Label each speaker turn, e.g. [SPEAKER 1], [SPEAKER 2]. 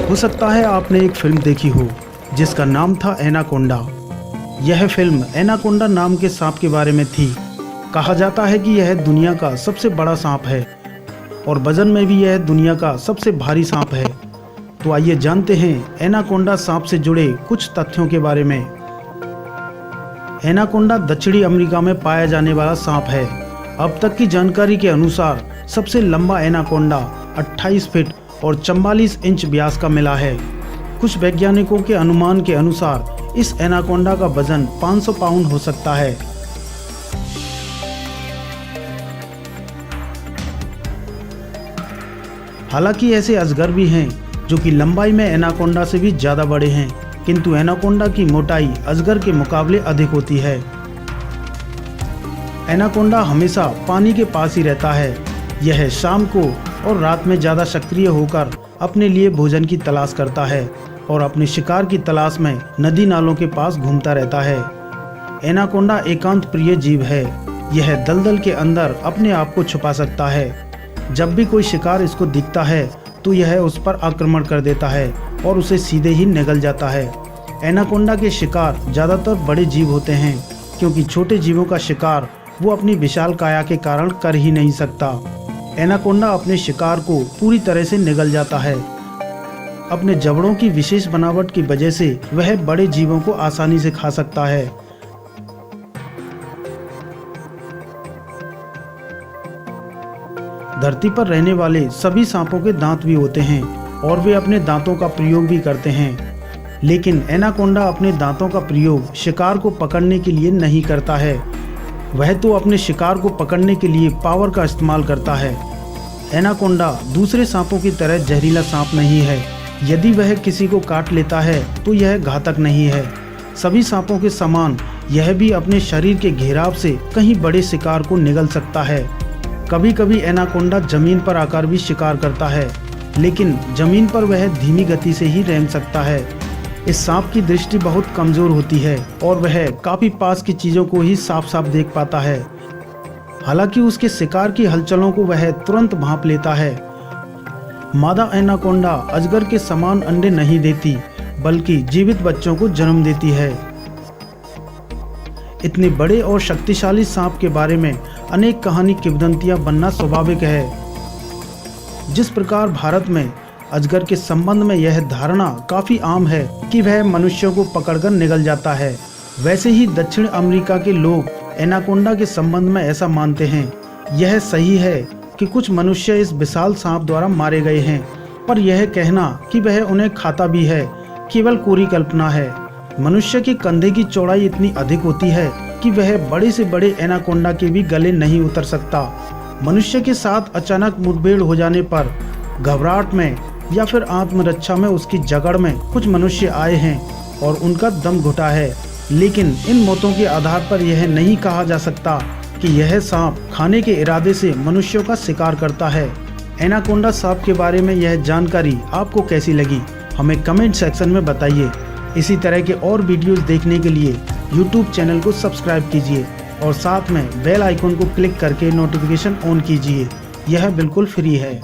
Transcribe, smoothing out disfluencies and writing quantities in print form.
[SPEAKER 1] हो सकता है आपने एक फिल्म देखी हो जिसका नाम था एनाकोंडा। यह फिल्म एनाकोंडा नाम के सांप के बारे में थी। कहा जाता है कि यह दुनिया का सबसे बड़ा सांप है और वजन में भी यह दुनिया का सबसे भारी सांप है। तो आइए जानते हैं एनाकोंडा सांप से जुड़े कुछ तथ्यों के बारे में। एनाकोंडा दक्षिणी अमेरिका में पाया जाने वाला सांप है। अब तक की जानकारी के अनुसार सबसे लंबा एनाकोंडा 28 फीट और 44 इंच व्यास का मिला है। कुछ वैज्ञानिकों के अनुमान के अनुसार इस एनाकोंडा का वजन 500 पाउंड हो सकता है। हालांकि ऐसे अजगर भी हैं जो कि लंबाई में एनाकोंडा से भी ज़्यादा बड़े हैं, किंतु एनाकोंडा की मोटाई अजगर के मुकाबले अधिक होती है। एनाकोंडा हमेशा पानी के पास ही रहता है। यह शाम को और रात में ज़्यादा सक्रिय होकर अपने लिए भोजन की तलाश करता है और अपने शिकार की तलाश में नदी नालों के पास घूमता रहता है। एनाकोंडा एकांत प्रिय जीव है। यह दलदल के अंदर अपने आप को छुपा सकता है। जब भी कोई शिकार इसको दिखता है तो यह उस पर आक्रमण कर देता है और उसे सीधे ही निगल जाता है। एनाकोंडा के शिकार ज़्यादातर बड़े जीव होते हैं, क्योंकि छोटे जीवों का शिकार वो अपनी विशाल काया के कारण कर ही नहीं सकता। एनाकोंडा अपने शिकार को पूरी तरह से निगल जाता है। अपने जबड़ों की विशेष बनावट की वजह से वह बड़े जीवों को आसानी से खा सकता है। धरती पर रहने वाले सभी सांपों के दांत भी होते हैं और वे अपने दांतों का प्रयोग भी करते हैं, लेकिन एनाकोंडा अपने दांतों का प्रयोग शिकार को पकड़ने के लिए नहीं करता है। वह तो अपने शिकार को पकड़ने के लिए पावर का इस्तेमाल करता है। एनाकोंडा दूसरे सांपों की तरह जहरीला सांप नहीं है। यदि वह किसी को काट लेता है तो यह घातक नहीं है। सभी सांपों के समान यह भी अपने शरीर के घेराव से कहीं बड़े शिकार को निगल सकता है। कभी कभी एनाकोंडा जमीन पर आकर भी शिकार करता है, लेकिन जमीन पर वह धीमी गति से ही रेंग सकता है। इस सांप की दृष्टि बहुत कमजोर होती है और वह काफी पास की चीजों को ही साफ साफ देख पाता है। हालांकि उसके शिकार की हलचलों को वह तुरंत भांप लेता है। मादा एनाकोंडा अजगर के समान अंडे नहीं देती, बल्कि जीवित बच्चों को जन्म देती है। इतने बड़े और शक्तिशाली सांप के बारे में अनेक कहानी किंवदंतियां बनना स्वाभाविक है। जिस प्रकार भारत में अजगर के संबंध में यह धारणा काफी आम है कि वह मनुष्यों को पकड़कर निगल जाता है, वैसे ही दक्षिण अमेरिका के लोग एनाकोंडा के संबंध में ऐसा मानते हैं। यह सही है कि कुछ मनुष्य इस विशाल सांप द्वारा मारे गए हैं, पर यह कहना कि वह उन्हें खाता भी है केवल कोरी कल्पना है। मनुष्य के कंधे की चौड़ाई इतनी अधिक होती है कि वह बड़े से बड़े एनाकोंडा के भी गले नहीं उतर सकता। मनुष्य के साथ अचानक मुठभेड़ हो जाने पर घबराहट में या फिर आत्मरक्षा में उसकी जगड़ में कुछ मनुष्य आए हैं और उनका दम घुटा है, लेकिन इन मौतों के आधार पर यह नहीं कहा जा सकता कि यह सांप खाने के इरादे से मनुष्यों का शिकार करता है। एनाकोंडा सांप के बारे में यह जानकारी आपको कैसी लगी, हमें कमेंट सेक्शन में बताइए। इसी तरह के और वीडियोस देखने के लिए YouTube चैनल को सब्सक्राइब कीजिए और साथ में बेल आइकन को क्लिक करके नोटिफिकेशन ऑन कीजिए। यह बिल्कुल फ्री है।